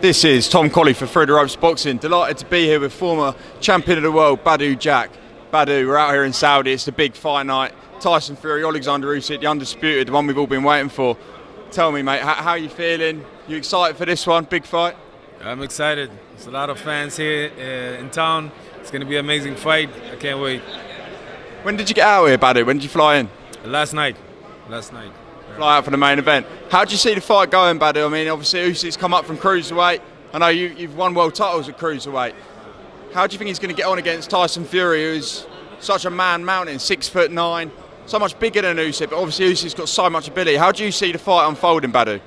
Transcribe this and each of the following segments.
This is Tom Colley for Through the Ropes Boxing. Delighted to be here with former champion of the world, Badou Jack. Badou, we're out here in Saudi. It's the big fight night. Tyson Fury, Alexander Usyk, the undisputed, the one we've all been waiting for. Tell me, mate, how are you feeling? You excited for this one, big fight? I'm excited. There's a lot of fans here in town. It's going to be an amazing fight. I can't wait. When did you get out here, Badou? When did you fly in? Last night. Fly out for the main event. How do you see the fight going, Badou? I mean, obviously Usyk's come up from cruiserweight. I know you've won world titles at cruiserweight. How do you think he's going to get on against Tyson Fury, who's such a man mountain, 6'9", so much bigger than Usyk, but obviously Usyk's got so much ability. How do you see the fight unfolding, Badou?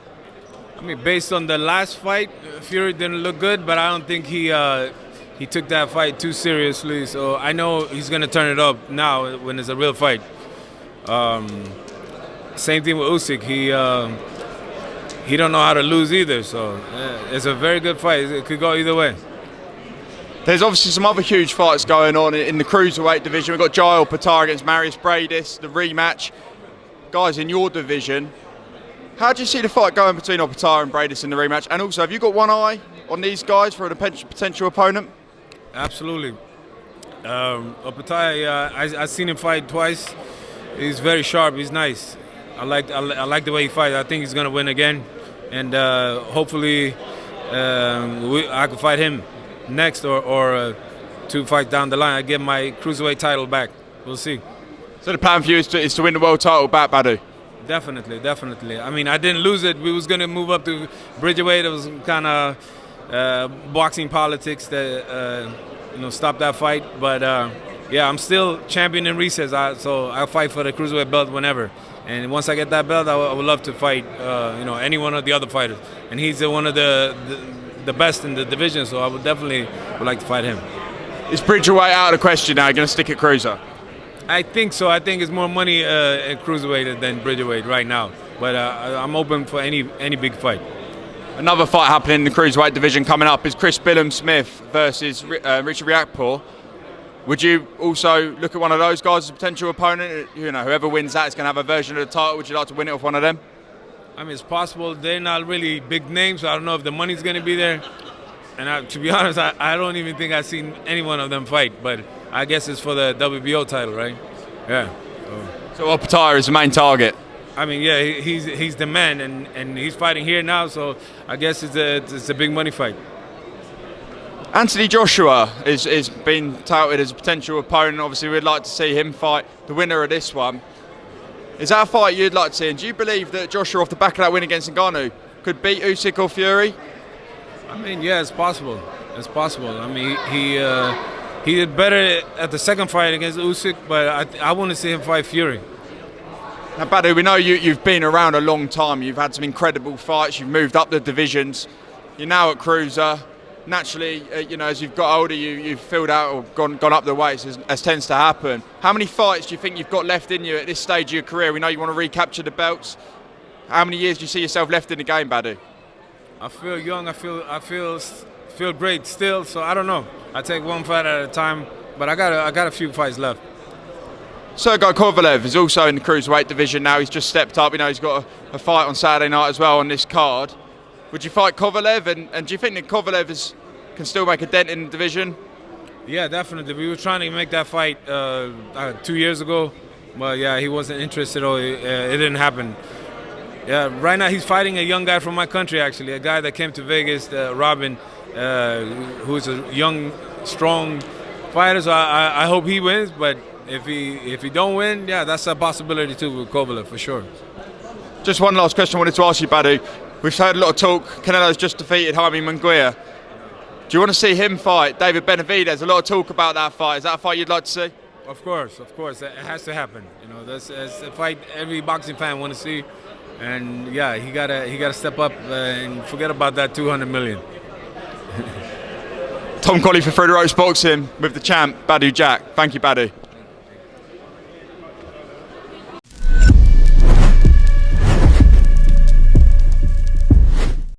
I mean, based on the last fight, Fury didn't look good, but I don't think he took that fight too seriously. So I know he's going to turn it up now when it's a real fight. Same thing with Usyk. He don't know how to lose either. So it's a very good fight. It could go either way. There's obviously some other huge fights going on in the cruiserweight division. We've got Jai Opetaia against Marius Bradis, the rematch. Guys in your division, how do you see the fight going between Opetaia and Bradis in the rematch? And also, have you got one eye on these guys for a potential opponent? Absolutely. Opetaia, I've seen him fight twice. He's very sharp. He's nice. I like the way he fights. I think he's going to win again. And hopefully I can fight him next or 2 fights down the line. I get my cruiserweight title back. We'll see. So the plan for you is to win the world title back, Badou? Definitely. I mean, I didn't lose it. We was going to move up to bridgerweight. It was kind of boxing politics that stopped that fight. But yeah, I'm still champion in recess. So I'll fight for the cruiserweight belt whenever. And once I get that belt, I would love to fight any one of the other fighters. And he's one of the best in the division, so I would definitely like to fight him. Is bridgerweight out of the question now? You're going to stick at cruiser? I think so. I think it's more money at cruiserweight than bridgerweight right now. But I'm open for any big fight. Another fight happening in the cruiserweight division coming up is Chris Smith versus Richard Riakporhe. Would you also look at one of those guys as a potential opponent? Whoever wins that is going to have a version of the title. Would you like to win it off one of them? I mean, it's possible. They're not really big names, so I don't know if the money's going to be there. And to be honest, I don't even think I've seen any one of them fight. But I guess it's for the WBO title, right? Yeah. So Opetaia is the main target? I mean, yeah, he's the man, and he's fighting here now, so I guess it's a big money fight. Anthony Joshua is been touted as a potential opponent. Obviously, we'd like to see him fight the winner of this one. Is that a fight you'd like to see? And do you believe that Joshua, off the back of that win against Ngannou, could beat Usyk or Fury? I mean, yeah, it's possible. It's possible. I mean, he did better at the second fight against Usyk, but I want to see him fight Fury. Now, Badou, we know you've been around a long time. You've had some incredible fights. You've moved up the divisions. You're now at cruiser. Naturally, as you've got older, you've filled out or gone up the weights, as tends to happen. How many fights do you think you've got left in you at this stage of your career? We know you want to recapture the belts. How many years do you see yourself left in the game, Badou? I feel young. I feel great still. So I don't know. I take one fight at a time, but I got a few fights left. Sergey Kovalev is also in the cruiserweight division now. He's just stepped up. He's got a fight on Saturday night as well on this card. Would you fight Kovalev, and do you think that Kovalev can still make a dent in the division? Yeah, definitely. We were trying to make that fight 2 years ago, but yeah, he wasn't interested or it didn't happen. Yeah, right now he's fighting a young guy from my country, actually, a guy that came to Vegas, Robin, who's a young, strong fighter. So I hope he wins, but if he don't win, yeah, that's a possibility too with Kovalev for sure. Just one last question I wanted to ask you, Badou. We've heard a lot of talk. Canelo's just defeated Jaime Munguia. Do you want to see him fight David Benavidez? A lot of talk about that fight. Is that a fight you'd like to see? Of course. It has to happen. That's a fight every boxing fan want to see. And yeah, he gotta step up and forget about that 200 million. Tom Colley for Through the Ropes Boxing with the champ, Badou Jack. Thank you, Badou.